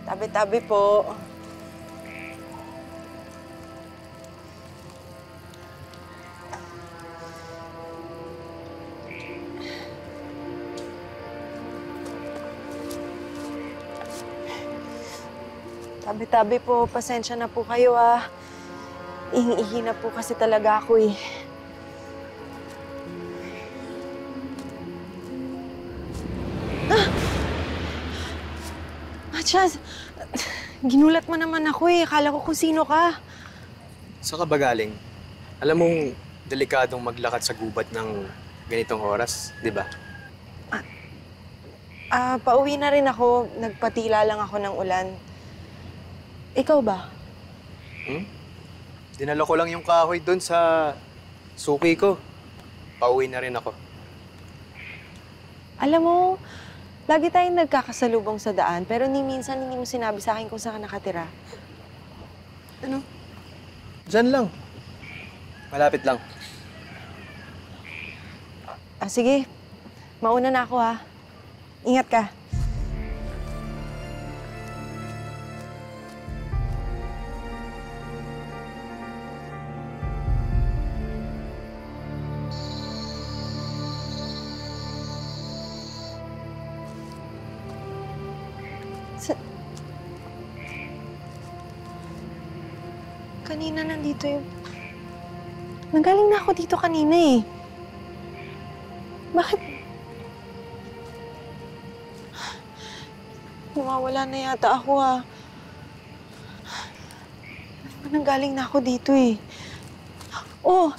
Tabi-tabi po. Tabi-tabi po. Pasensya na po kayo, ah. Ihi na po kasi talaga ako, eh. Chaz, ginulat mo naman ako eh. Akala ko kung sino ka. Saan ka ba galing? Alam mong delikadong maglakad sa gubat ng ganitong oras, di ba? Pauwi na rin ako. Nagpatila lang ako ng ulan. Ikaw ba? Dinala ko lang yung kahoy doon sa suki ko. Pauwi na rin ako. Alam mo, lagi tayong nagkakasalubong sa daan, pero ni minsan hindi mo sinabi sa akin kung saan ka nakatira. Ano? Diyan lang. Malapit lang. Sige. Mauna na ako, ha. Ingat ka. Kanina nandito yung... Nanggaling na ako dito kanina eh. Bakit? Nawawala na yata ako ah. Nanggaling na ako dito eh. Oh!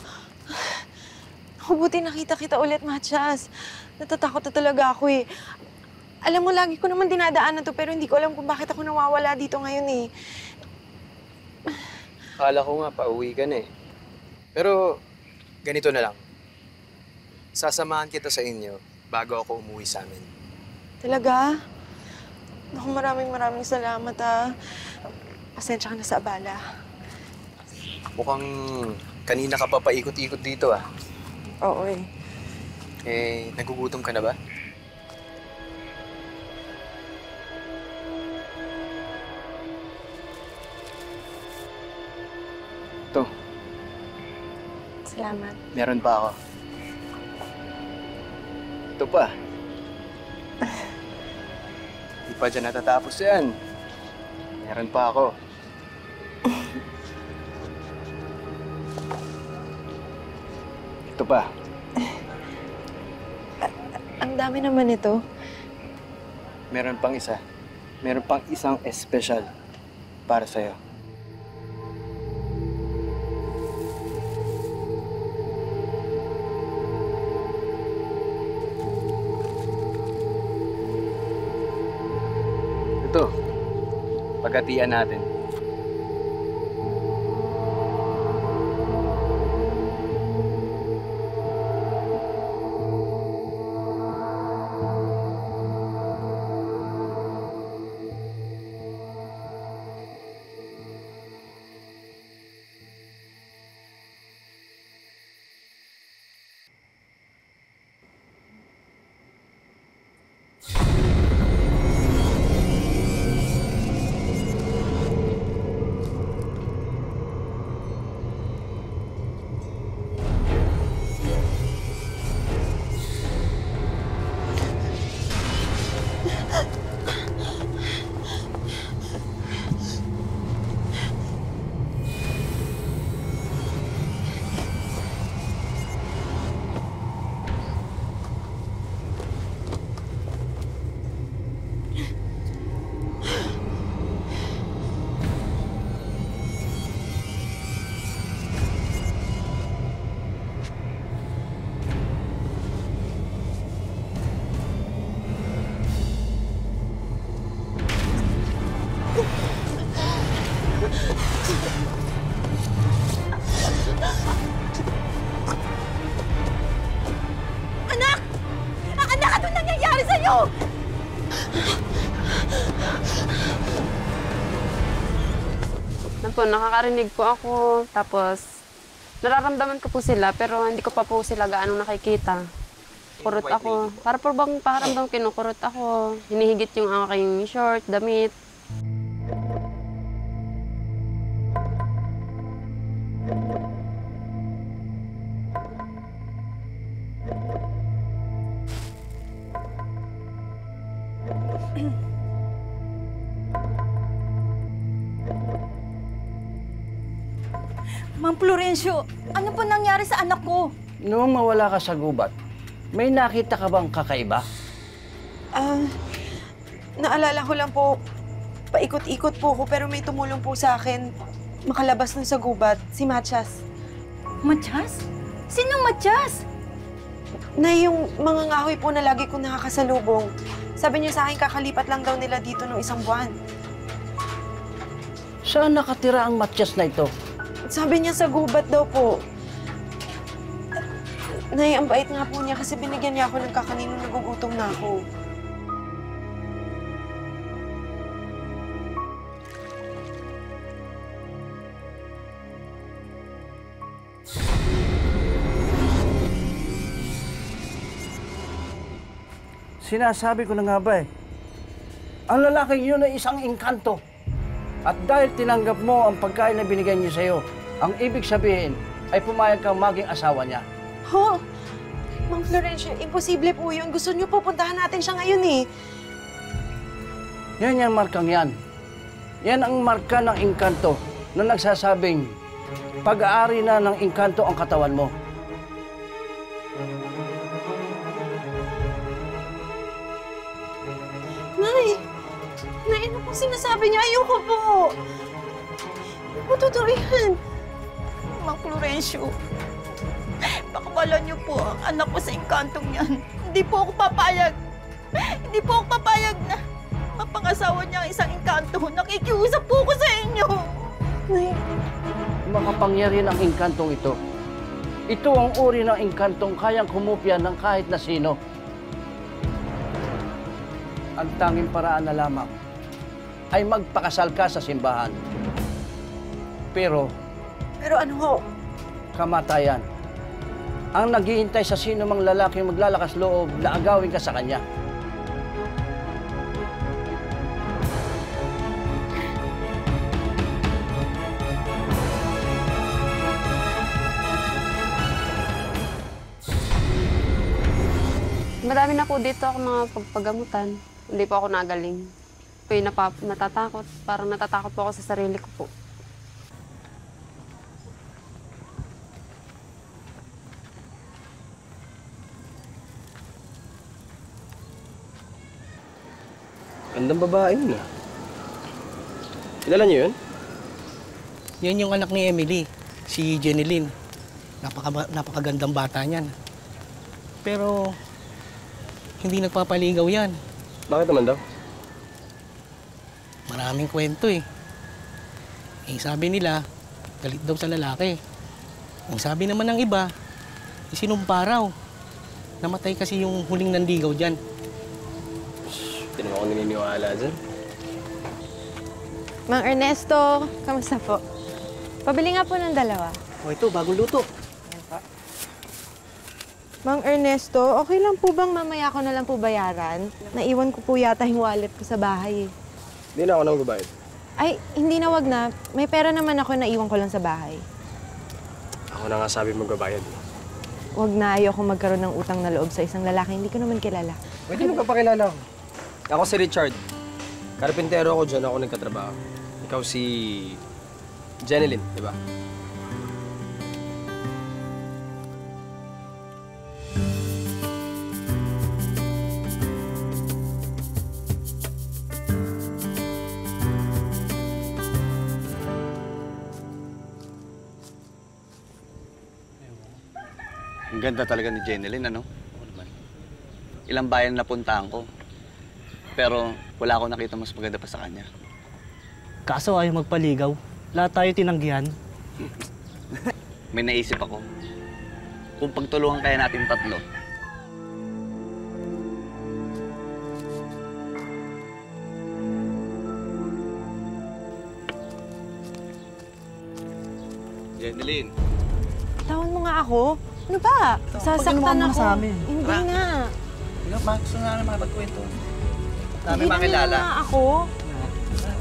Buti nakita kita ulit, Matias. Natatakot na talaga ako eh. Alam mo, lagi ko naman dinadaanan to pero hindi ko alam kung bakit ako nawawala dito ngayon eh. Akala ko nga, pauwi ka na eh. Pero, ganito na lang. Sasamahan kita sa inyo bago ako umuwi sa amin. Talaga? Naku, maraming salamat ah. Pasensya ka na sa abala. Mukhang kanina ka pa paikot-ikot dito ah. Oo eh. Nagugutom ka na ba? Ito. Salamat. Meron pa ako. Ito pa. Di pa dyan natatapos yan. Meron pa ako. Ito pa. Ang dami naman ito. Meron pang isa. Meron pang isang espesyal para sa'yo. Ito, paghatian natin. Anak! Anak, ano nangyayari sa'yo? Po, nakakarinig po ako, tapos nararamdaman ko po sila, pero hindi ko pa po sila gaano nakikita. Kurot ako. Para po bang pakiramdam kinukurot ako, hinihigit yung aking short, damit. Ma'am Florencio, ano po nangyari sa anak ko? Noong mawala ka sa gubat, may nakita ka bang kakaiba? Naalala ko lang po, paikot-ikot po ko pero may tumulong po sa akin makalabas nun sa gubat, si Matias. Matias? Sinong Matias? Na yung mga ngahoy po na lagi kong nakakasalubong. Sabi niya sa akin, kakalipat lang daw nila dito nung isang buwan. Saan nakatira ang Matias na ito? Sabi niya sa gubat daw po. Nay, ang bait nga po niya kasi binigyan niya ako ng kakaninong nagugutom na ako. Sinasabi ko na nga ba eh, ang lalaking yun ay isang engkanto. At dahil tinanggap mo ang pagkain na binigyan niya sa'yo, ang ibig sabihin ay pumayag kang maging asawa niya. Ho? Ma'am Florencio, imposible po yun. Gusto niyo po puntahan natin siya ngayon eh. Yan yung markang yan. Yan ang marka ng engkanto na nagsasabing pag-aari na ng engkanto ang katawan mo. Nay, ano po sinasabi niya? Ayoko po. Hindi po totoo yan. Ma'am Florencio, pakawalan niyo po ang anak ko sa engkantong yan. Hindi po ako papayag. Hindi po ako papayag na mapangasawa niya ang isang engkanto. Nakikiusap po ako sa inyo. Nay, Makapangyarihan ang engkantong ito. Ito ang uri ng engkantong kayang kumupya ng kahit na sino. Ang tanging paraan na lamang ay magpakasal ka sa simbahan. Pero pero ano ho? kamatayan ang naghihintay sa sino mang lalaking maglalakas loob na agawin ka sa kanya. Madami na po dito ako mga pagpagamutan. Hindi po ako nagaling. Po'y natatakot. Parang natatakot po ako sa sarili ko po. Gandang babae yun ah. Kilala niyo yun? Yan yung anak ni Emily, si Jeneline. Napakagandang bata niyan. Pero hindi nagpapaligaw yan. Bakit naman daw? Maraming kwento eh. Sabi nila, galit daw sa lalaki. Ang sabi naman ng iba, sinumpa raw. Namatay kasi yung huling nandigaw dyan. Hindi naman ako naniniwala dyan. Mang Ernesto, kamusta po? Pabili nga po ng dalawa. O ito, bagong luto. Mang Ernesto, okay lang po bang mamaya ko na lang po bayaran? Naiwan ko po yata yung wallet ko sa bahay eh. Hindi na ako nang magbabayad. Ay, hindi na, wag na. May pera naman ako na iwan ko lang sa bahay. Ako na nga sabi magbabayad. Wag na, ayoko magkaroon ng utang na loob sa isang lalaki. Hindi ko naman kilala. Pwede mo papakilala ako. Ako si Richard. Karpintero ako dyan, ako nagkatrabaho. Ikaw si Jeneline, di ba? Ang ganda talaga ni Jeneline, ano? Ilang bayan na puntahan ko. Pero wala akong nakita mas maganda pa sa kanya. Kaso ayaw magpaligaw. Lahat tayo tinanggihan. May naisip ako. Kung pagtulungan kaya natin tatlo. Jeneline. Tawan mo nga ako. Ano ba? Sasaktan ako. sa amin. Hindi Tara. na. Gusto na naman makapagkwento. Dami Hindi na makilala. nga ako.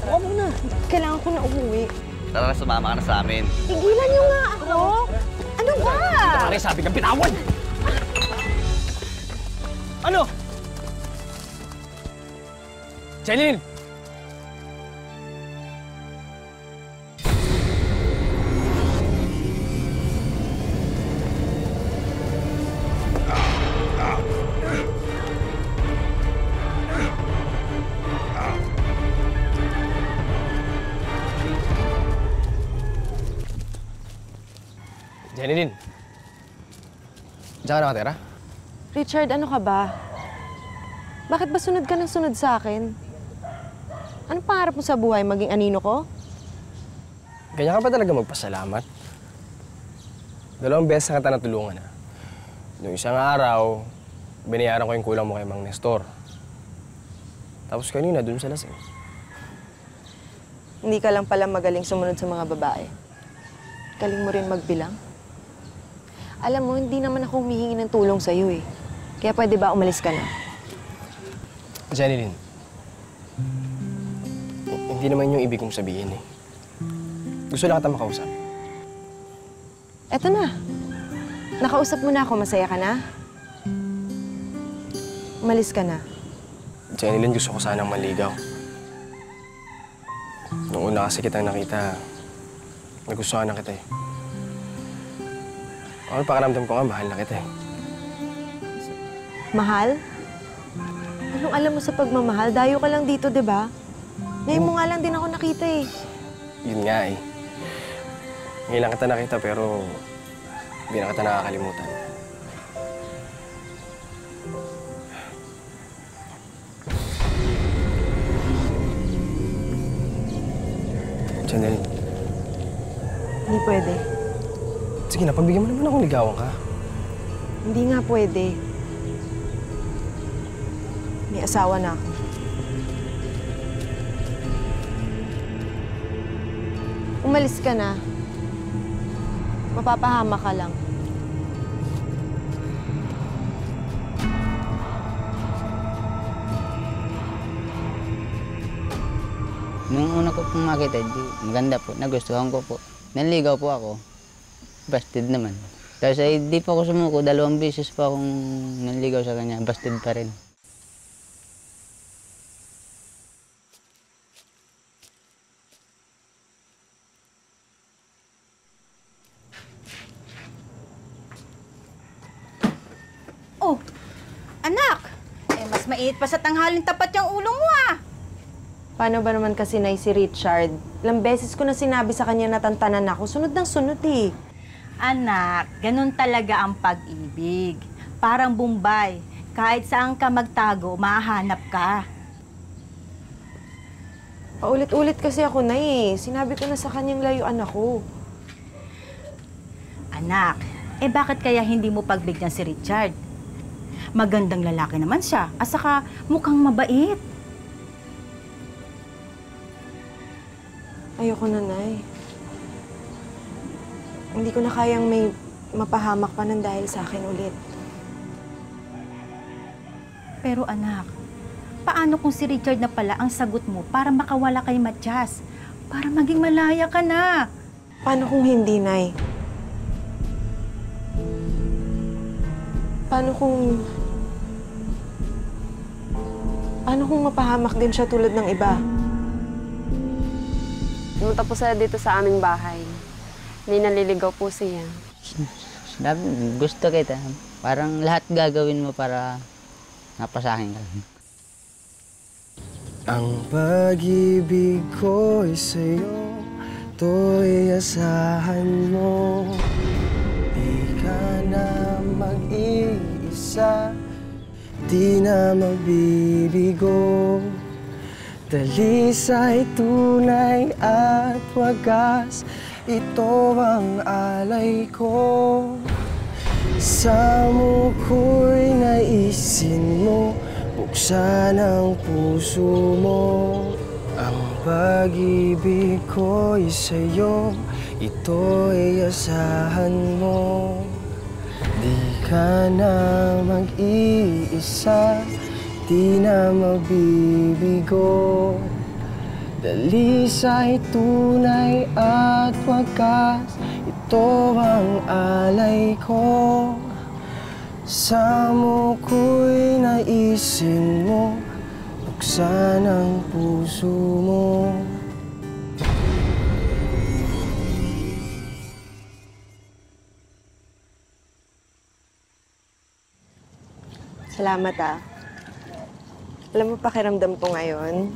Oo muna. Kailangan ko na umuwi. Tara, sumama ka na sa amin. Tigilan niyo nga ako. Ano ba? Pare, sabi kang bitawan! Ano? Jeneline! Jeneline, diyan ka nakatira? Richard, ano ka ba? Bakit ba sunod ka ng sunod sa akin? Anong pangarap mo sa buhay? Maging anino ko? Ganyan ka pa talaga magpasalamat? 2 beses na kita natulungan, ha? Noong isang araw, binayaran ko yung kulang mo kay Mang Nestor. Tapos kanina, dun sa lasing. Hindi ka lang pala magaling sumunod sa mga babae. Galing mo rin magbilang. Alam mo, hindi naman ako humihingi ng tulong sa'yo eh. Kaya pwede ba umalis ka na? Jeneline, hindi naman yung ibig kong sabihin eh. Gusto lang kita makausap. Eto na. Nakausap mo na ako. Masaya ka na? Umalis ka na. Jeneline, gusto ko sanang maligaw. Noong una kasi kitang nakita, nagustuhan na kita eh. Ako pakiramdam ko nga, mahal na kita eh. Mahal? Anong alam mo sa pagmamahal? Dayo ka lang dito, di ba? Ngayon mo nga lang din ako nakita eh. Yun nga eh. Ngayon lang kita nakita pero hindi na kita nakakalimutan. Jeneline. Hindi pwede. Sige na, pagbigyan mo naman akong ligawan ka. Hindi nga pwede. May asawa na ako. Umalis ka na. Mapapahama ka lang. Nung una ko pong makita, maganda po, nagustuhan ko po. Nanligaw po ako. Busted naman. Tapos ay di pa ako sumuko, 2 beses pa akong nanligaw sa kanya, busted pa rin. Oh, anak! Mas mainit pa sa tanghaling tapat yung ulo mo ah! Paano ba naman kasi si Richard? Ilang beses ko na sinabi sa kanya na tantanan ako. Sunod ng sunod eh. Anak, ganun talaga ang pag-ibig. Parang Bombay. Kahit saan ka magtago, mahanap ka. Paulit-ulit kasi ako na eh. Sinabi ko na sa kanyang layuan ako. Anak, bakit kaya hindi mo pagbigyan si Richard? Magandang lalaki naman siya. At saka mukhang mabait. Ayoko na, Nay. Hindi ko na kayang may mapahamak pa ng dahil sa akin ulit. Pero anak, paano kung si Richard na pala ang sagot mo para makawala kay Matias? Para maging malaya ka na. Paano kung hindi, Nay? Paano kung mapahamak din siya tulad ng iba? Pumunta po siya dito sa aming bahay. May naliligaw po siya. Sabi, gusto kita. Parang lahat gagawin mo para napasahin ka. Ang pag-ibig ko'y sa'yo, to'y asahan mo. Di ka na mag-iisa, di na mabibigo. Dalisay tunay at wagas, ito ang alay ko. Sa muko'y naisin mo, buksan ang puso mo. Ang pag-ibig ko'y sa'yo, ito'y asahan mo. Di ka na mag-iisa, di na mabibigo. Dalisay tunay at wagas, ito ang alay ko. Sa muko'y naisin mo, Buksan ang puso mo. Salamat ah. Alam mo, pakiramdam ko ngayon,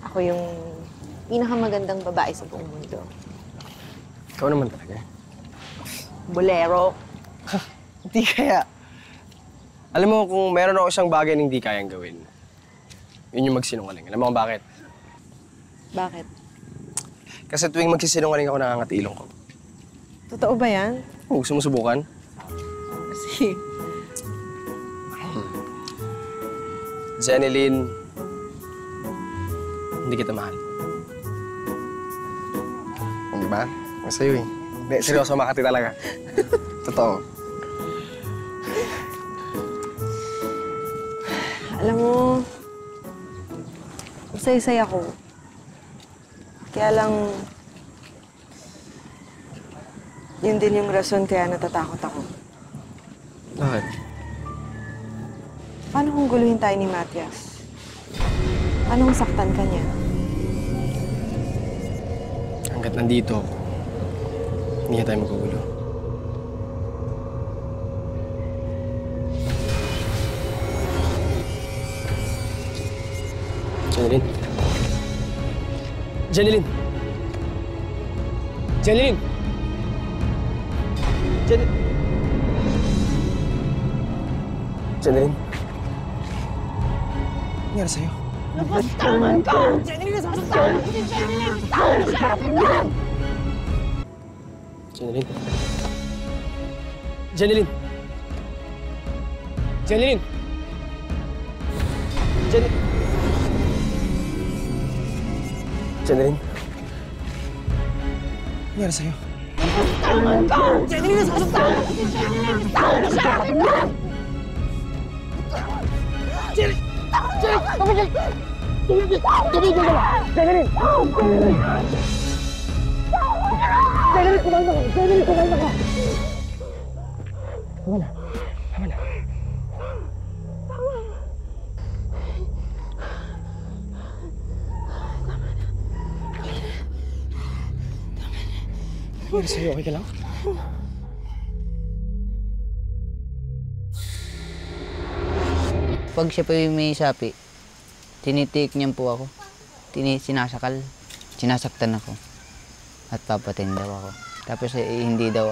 ako yung pinakamagandang babae sa buong mundo. Ikaw naman talaga. Bolero. Hindi kaya. Alam mo, kung meron ako isang bagay na hindi kayang gawin, yun yung magsinungaling. Alam mo kung bakit? Bakit? Kasi tuwing magsisinungaling ako, nangangati ilong ko. Totoo ba yan? Oh, gusto mo subukan? Kasi, Jeneline, hindi kita mahal. Di ba? Masa'yo eh. Hindi, seryoso, Makati talaga. Totoo. alam mo, masaya-saya ako. Kaya lang, yun din yung rason kaya natatakot ako. Bakit? Paano kung guluhin tayo ni Matias? Paano kung saktan ka niya? Hanggat nandito ako, hindi na tayo magugulo. Jeneline? Jeneline! Jeneline! Jeneline? Ano nangyari sa'yo? Napastangan ka! Jeneline? Jeneline? Jeneline? Jeneline? Ano nangyari sa'yo? Napastangan ka! Jeneline, nasasaktan! Jeneline, sa akin lang! Ano nangyari sa'yo? Okay ka lang? Pag siya po yung may sapi, tinitiik niyan po ako. Sinasakal. Sinasaktan ako. At papatin daw ako. Tapos hindi daw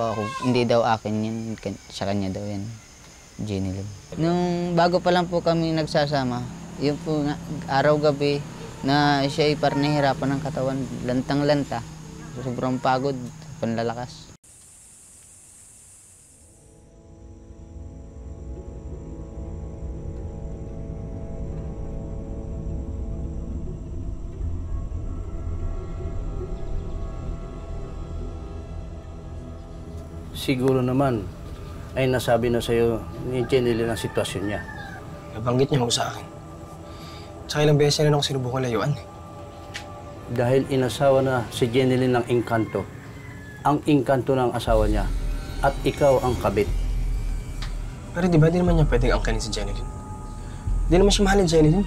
akin yan. Sa kanya daw yan. Jeneline. Nung bago pa lang po kami nagsasama, yun po araw-gabi na siya ay parang nahihirapan ng katawan. Lantang-lanta. Sobrang pagod. Panlalakas. Siguro naman ay nasabi na sa'yo ni Jeneline ang sitwasyon niya. Nabanggit niya ako sa akin. Tsaka ilang beses na rin ako sinubukan layuan. Dahil inasawa na si Jeneline ng engkanto, ang engkanto ng asawa niya, at ikaw ang kabit. Pero di ba, di naman niya pwedeng angkanin si Jeneline? Di naman siya mahalin Jeneline.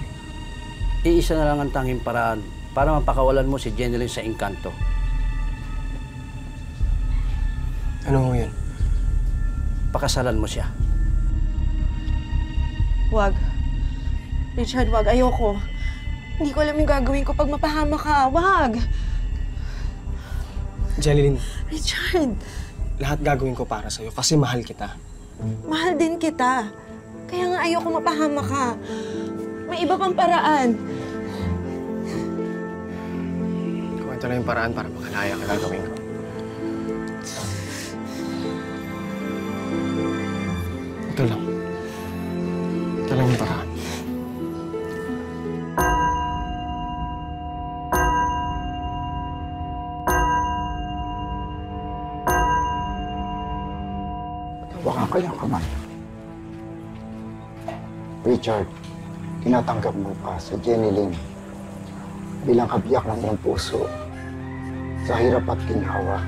Iisa na lang ang tanging paraan para mapakawalan mo si Jeneline sa engkanto. Ano mo yun? Pakasalan mo siya. Wag. Richard, wag. Ayoko. Hindi ko alam yung gagawin ko pag mapahama ka. Wag. Jeneline, Richard, lahat gagawin ko para sa'yo kasi mahal kita. mahal din kita. Kaya nga ayoko mapahama ka. May iba pang paraan. Kung ito lang yung paraan para makalaya ka, gagawin ko. Ito lang. Ito lang yung paraan. Baka kaya ka man. Richard, tinatanggap mo pa sa Jeneline bilang kabiyak ng iyong puso sa hirap at ginhawa.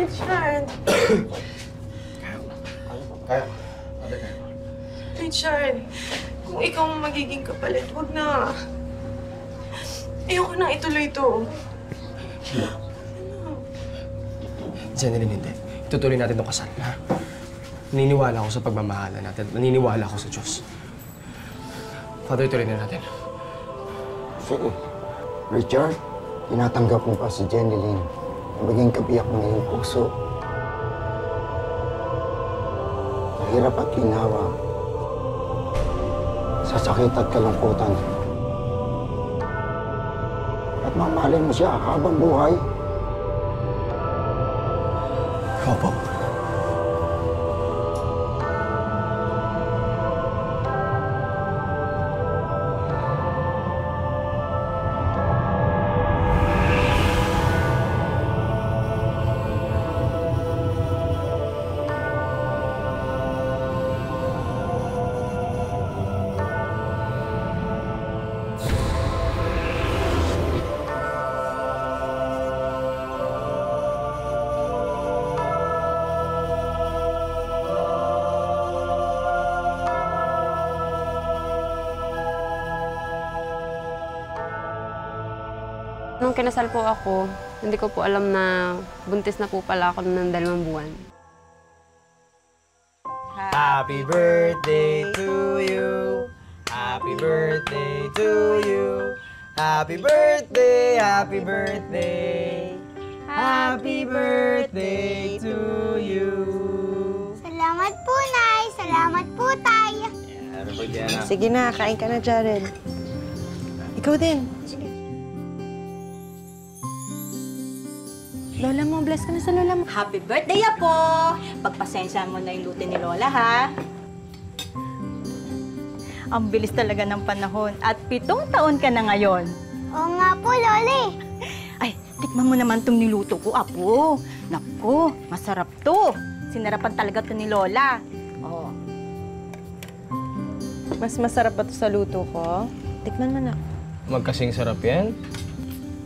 Richard! Kaya. Richard, kung ikaw ang magiging kapalit, wag na. Ayoko nang ituloy to. Jeneline, hindi. Itutuloy natin itong kasal, ha? Naniniwala ako sa pagmamahala natin. Naniniwala ako sa Diyos. Father, ituloy na natin. Sige. Richard, tinatanggap mo pa si Jeneline na maging kabiyak ng iyong puso. Sa hirap at ginawa, sa sakit at kalungkutan. At mamahalin mo siya habang buhay. Opo. Nung kinasal po ako, hindi ko po alam na buntis na po pala ako ng 2 buwan. Happy birthday to you. Happy birthday to you. Happy birthday, happy birthday. Happy birthday to you. Salamat po, Nay. Salamat po, Tay. Happy birthday, anak. Sige na, kain ka na, Jared. Ikaw din. Lola mo, bless ka na sa lola mo. Happy birthday, Apo! Pagpasensya mo na yung luto ni Lola, ha? Ang bilis talaga ng panahon at 7 taon ka na ngayon. Oo nga po, Lola. Ay, tikman mo naman itong niluto ko, Apo. Naku, masarap to. Sinarapan talaga to ni Lola. Oh. Mas masarap ba to sa luto ko? Tikman mo na. Magkasing sarap yan.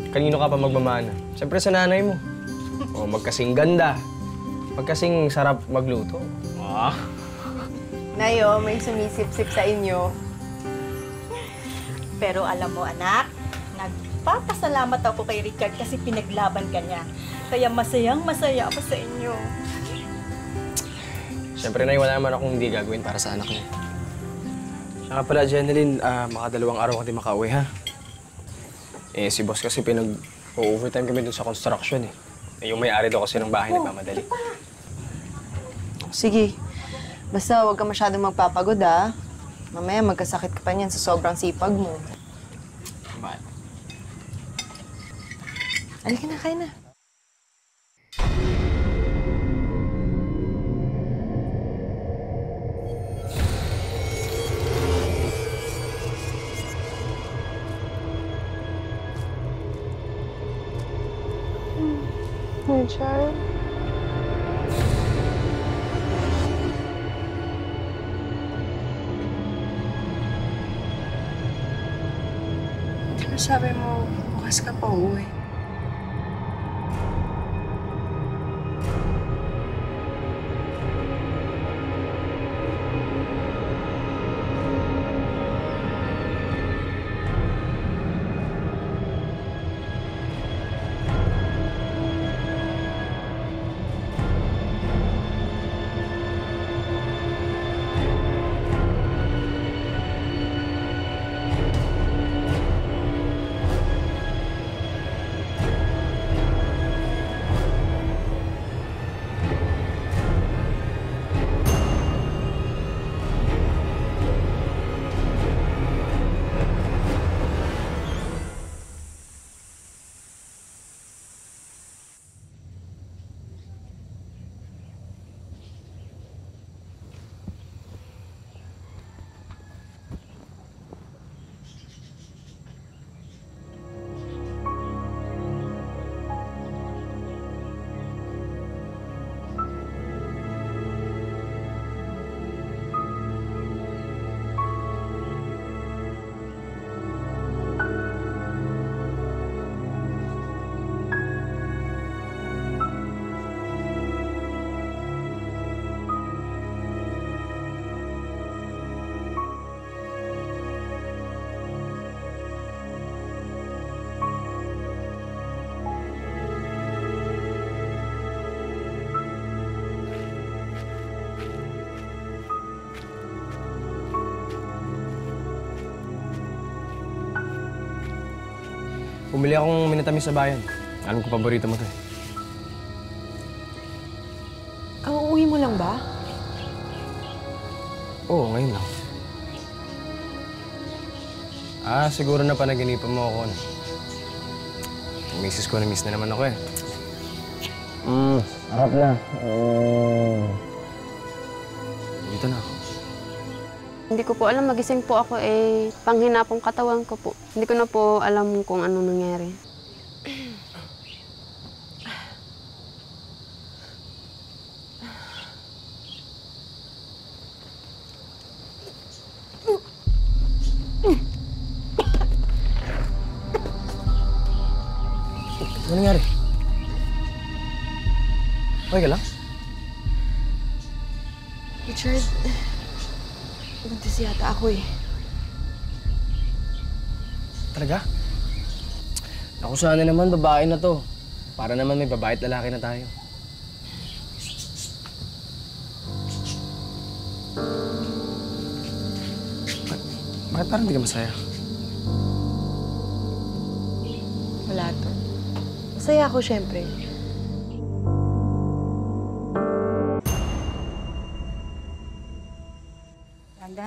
Kanino ka pa magmamana? Siyempre sa nanay mo. O, magkasing ganda. Magkasing sarap magluto. Ah. Nayo, may sumisip-sip sa inyo. Pero alam mo, anak, nagpapasalamat ako kay Richard kasi pinaglaban ka niya. Kaya masayang-masaya ako sa inyo. Siyempre, Nay, wala naman akong hindi gagawin para sa anak niya. Saka pala, Jeneline, makadalawang araw ka din makauwi, ha? Eh, si boss kasi pinag-overtime kami dun sa construction, eh. Eh, yung may-ari daw kasi ng bahay nagmamadali. Sige. Basta huwag ka masyadong magpapagod, ha? Mamaya magkasakit ka pa niyan sa sobrang sipag mo. Bye. Halika na, kain na. Richard? Di ba sabi mo, bukas ka pa uwi? Bumili akong minatamis sa bayan. Alam ko paborito mo to eh. Uuwi mo lang ba? Oo, ngayon lang. Siguro na panaginipan mo ako. Yung misis ko, na-miss na naman ako eh. Harap na. Dito na ako. Hindi ko po alam, magising po ako panghina pong katawan ko po. Hindi ko na po alam kung ano nangyari. Ano nangyari? Okay ka lang? Richard, buntis yata ako eh. Talaga? Naku, sana naman babae na to. Para naman may babae at lalaki na tayo. Bakit parang hindi ka masaya? Wala to. Masaya ako, syempre.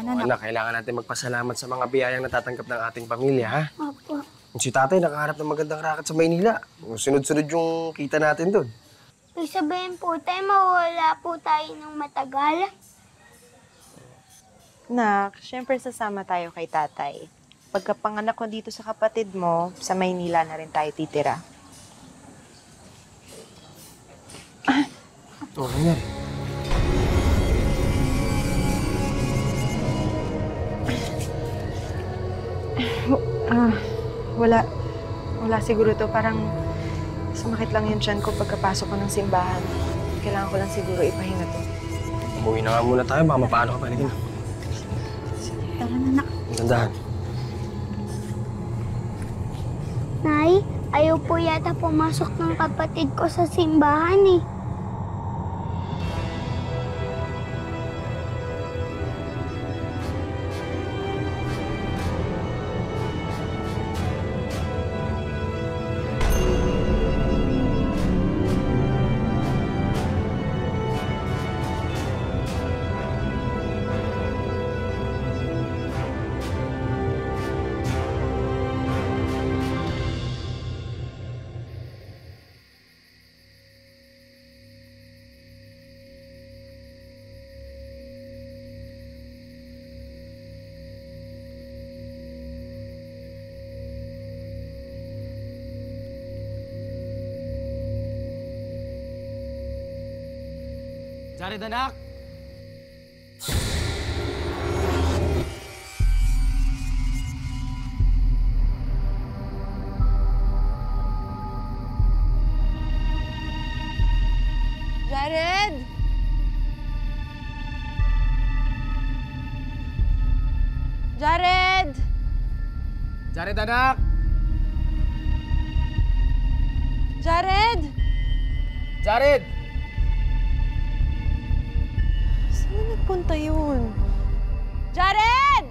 Anak, kailangan natin magpasalamat sa mga biyayang natatanggap ng ating pamilya, ha? Opo. Si tatay nakahanap ng magandang racket sa Maynila. Sunod-sunod yung kita natin doon. Ibig sabihin po tayo, mawala po tayo ng matagal. Nak, syempre sasama tayo kay tatay. Pagkapanganak ko dito sa kapatid mo, sa Maynila na rin tayo titira. Ito, ano nangyari? Wala siguro to. Parang sumakit lang yung tiyan ko pagkapasok ko ng simbahan. Kailangan ko lang siguro ipahinga to. Umuwi na nga muna tayo, baka mapaano ka pa rin. Tara na, nak. Tandahan. Nay, ayaw po yata pumasok ng kapatid ko sa simbahan eh. Jared, anak! Jared! Jared! Jared, anak! Jared! Jared! Saan nagpunta yun? Jared!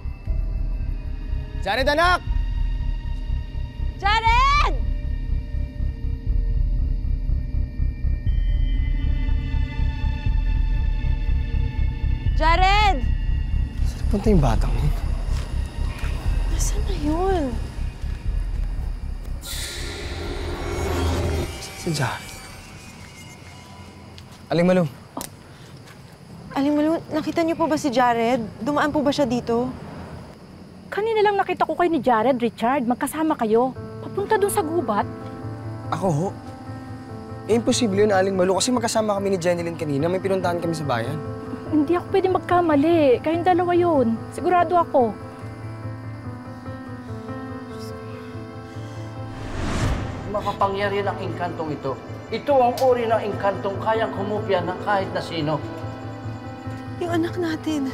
Jared, anak! Jared! Jared! Saan nagpunta yung batang yun? Nasaan na yun? Si Jared. Aling Malu. Aling Malu, nakita niyo po ba si Jared? Dumaan po ba siya dito? Kanina lang nakita ko kayo ni Jared, Richard. Magkasama kayo. Papunta dun sa gubat. Ako ho? Imposible yun, Aling Malu, kasi magkasama kami ni Jenilyn kanina. May pinuntahan kami sa bayan. Hindi ako pwede magkamali. Kayong dalawa yun. Sigurado ako. Makapangyarihan ang engkantong ito. Ito ang uri ng engkantong kayang kumupya ng kahit na sino. Yung anak natin.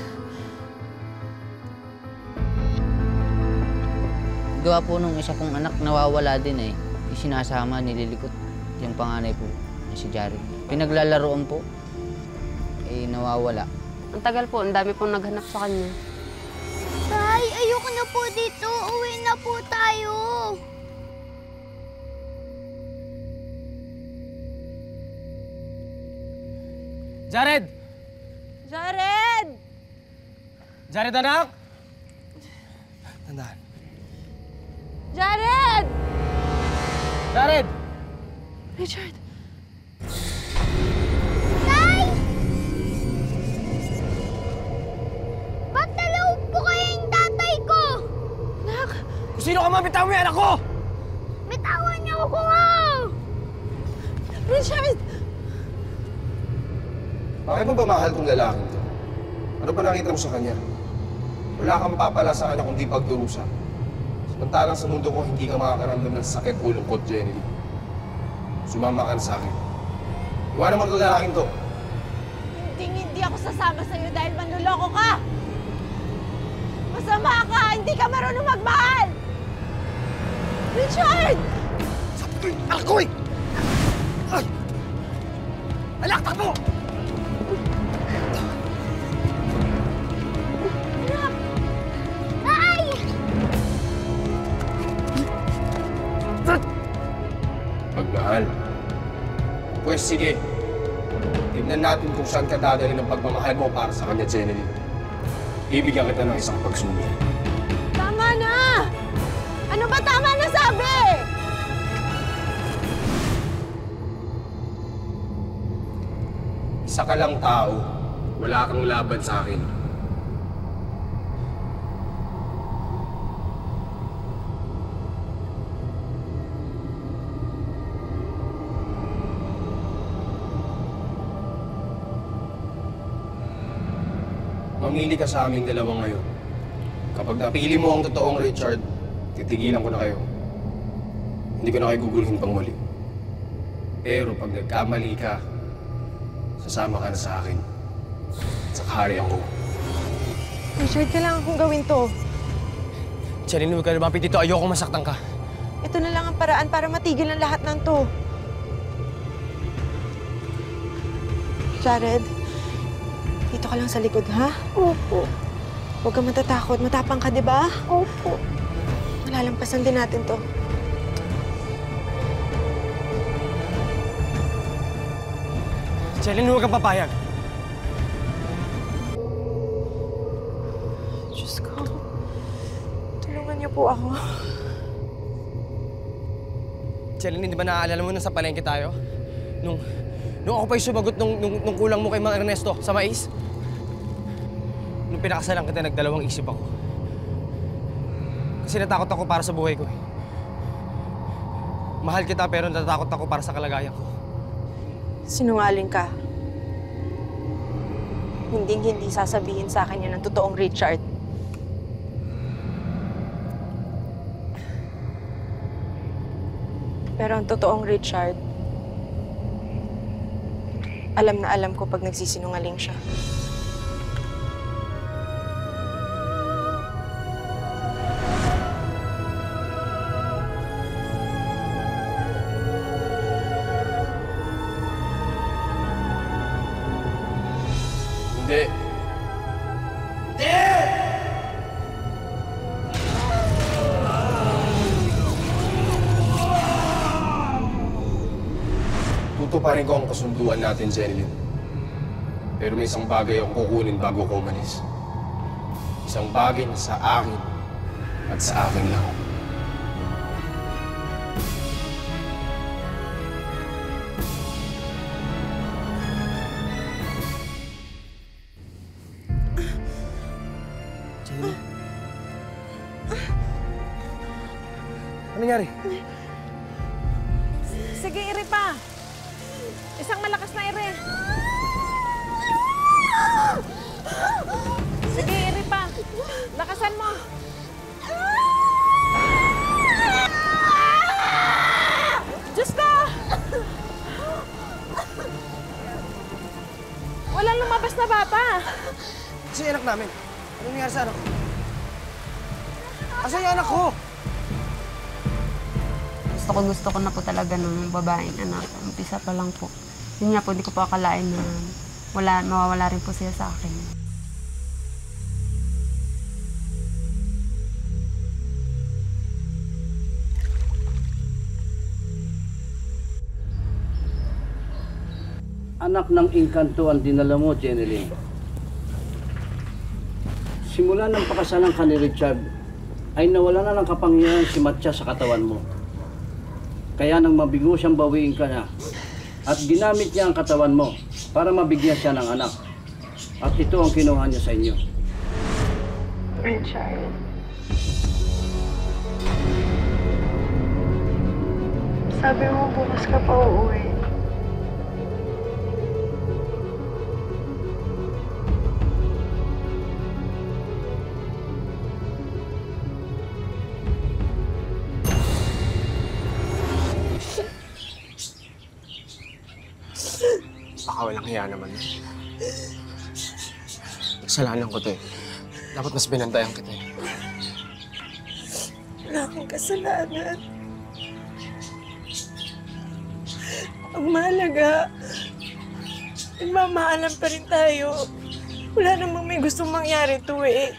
Gawa po nung isa kong anak, nawawala din eh. Isinasama, nililikot. Yung panganay po, si Jared. Pinaglalaroan po, nawawala. Ang tagal po, ang dami pong naghanap sa kanya. Tay, ayoko na po dito. Uwi na po tayo. Jared! Jared! Jared, anak! Tandaan. Jared! Jared! Richard! Ba't nalawag po kayo yung tatay ko? Kung sino ka man, bitawan mo yung anak ko! Bitawan niyo ako! Richard! Bakit mo ba mahal tong lalaking to? Ano ba nakita mo sa kanya? Wala kang mapapala sa kanya kundi pagdurusa. Samantalang sa mundo ko, hindi ka makakaramdam ng sakit o lungkot, Jenny. Sumama ka na sa akin. Iwanan mo itong lalaking to. Hindi ako sasama sa'yo dahil manluloko ka! Masama ka! Hindi ka marunong magmahal! Richard! Sabi ko yung anak ko eh! Ay! Anak, takbo! Pagmahal. Pues sige. Tignan natin kung saan ka dadalhin ng pagmamahal mo para sa kanya, Jenny. Ibigyan kita ng isang pagsumi. Tama na! Ano ba tama na sabi? Isa ka lang tao. Wala kang laban sa akin. Mamili ka sa aming dalawa ngayon. Kapag napili mo ang totoong Richard, titigilan ko na kayo. Hindi ko na kayo guguluhin pang muli. Pero pag nagkamali ka, sasama ka na sa akin. Sa kaharian ko. Richard, kailangan kong gawin to. Cheryl, huwag ka lumapit dito. Ayoko masaktan ka. Ito na lang ang paraan para matigil ang lahat ng to. Jared, dito ka lang sa likod, ha? Opo. Huwag kang matatakot. Matapang ka, di ba? Opo. Malalampasan din natin to. Cheryl, huwag kang papayag. Diyos ko. Tulungan niyo po ako. Cheryl, hindi ba naaalala mo na sa palengke tayo? Nung ako pa yung sumagot nung kulang mo kay Mang Ernesto sa mais? Nung pinakasalan kita, nagdalawang isip ako. Kasi natakot ako para sa buhay ko eh. Mahal kita pero natatakot ako para sa kalagayan ko. Sinungaling ka. Hinding-hindi sasabihin sa akin yan ng totoong Richard. Pero ang totoong Richard, alam na alam ko pag nagsisinungaling siya. Hindi. Tutuparin ko ang kasunduan natin, Jenny. Pero may isang bagay akong kukunin bago ko umalis. Isang bagay na sa akin at sa akin lang. Jenny? Ano nangyari? Sige, iri pa. Isang malakas na iri. Sige, iri pa. Lakasan mo. Diyos ko! Walang lumabas na bata. Kasi yung anak namin. Ano nangyari sa anak ko? Asa yung anak ko? Gusto ko na po talaga ng babaeng anak. Umpisa pa lang po. Yun nga po, hindi ko po akalain na mawawala rin po siya sa akin. anak ng engkanto ang dinala mo, Jeneline. Simula ng pakasalan ka ni Richard, ay nawala na ng kapangyarihan si Matya sa katawan mo. Kaya nang mabigo siyang bawiin ka na, at ginamit niya ang katawan mo para mabigyan siya ng anak. At ito ang kinuha niya sa inyo. Richard. Sabi mo bukas ka pa uuwi. Baka walang hiya naman. Kasalanan ko to eh. Dapat mas binantayan kita eh. Wala akong kasalanan. Ang mahalaga, nagmamahalan pa rin tayo. Wala namang may gustong mangyari to eh.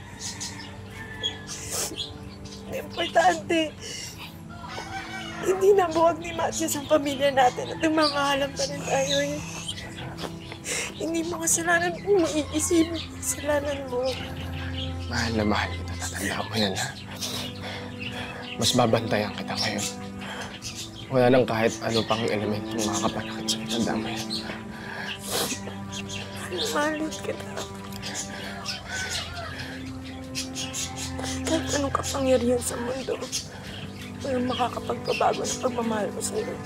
Importante, hindi na buwag ni Matias ang pamilya natin at nagmamahalan pa rin tayo eh. Hindi mo kasalanan kung maiisip kasalanan mo. Mahal na mahal kita. Tatandaan mo yan, ha? Mas babantayan kita ngayon. Wala nang kahit ano pang elementong makakapanakit sa tandaan mo yan. Malit kita. Kahit anong kapangyarihan sa mundo, walang makakapagpabago ng pagmamahal ko sa'yo.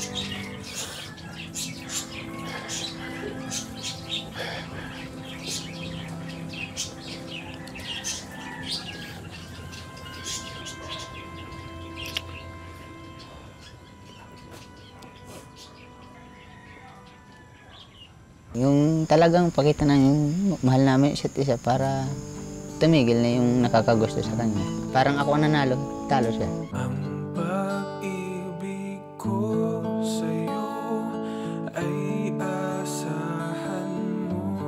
Yung talagang pakita na yung mahal namin isa't isa para tumigil na yung nakakagusto sa kanya. Parang ako ang nanalo, talo siya. Ang pag-ibig ko sa'yo ay asahan mo.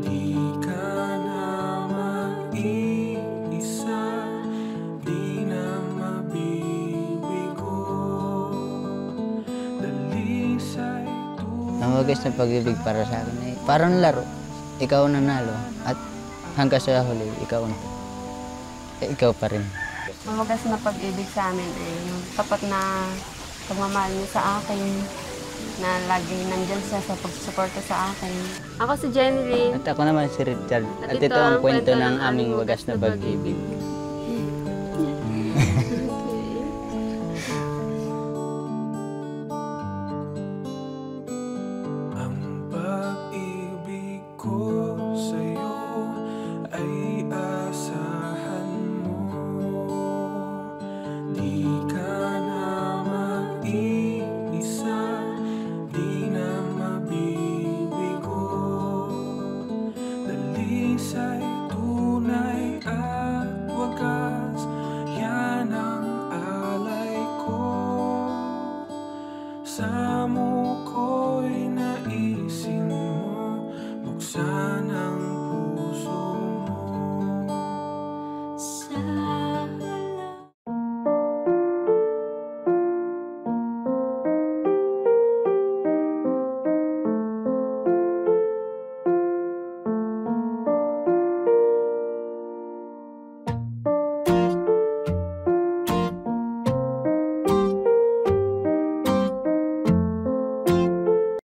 Di ka na mag-iisa, di na mabibigo. Dalisay Ang wagas na pag-ibig para sa akin ay parang laro. Ikaw ang nanalo at hanggang sa huli, ikaw pa rin. Ang wagas na pag-ibig sa amin ay yung tapat na pagmamahal niya sa akin, na laging nandyan siya sa pagsusuporta sa akin. Ako si Jeneline. At ako naman si Richard. At ito ang kwento ng aming wagas na pag-ibig.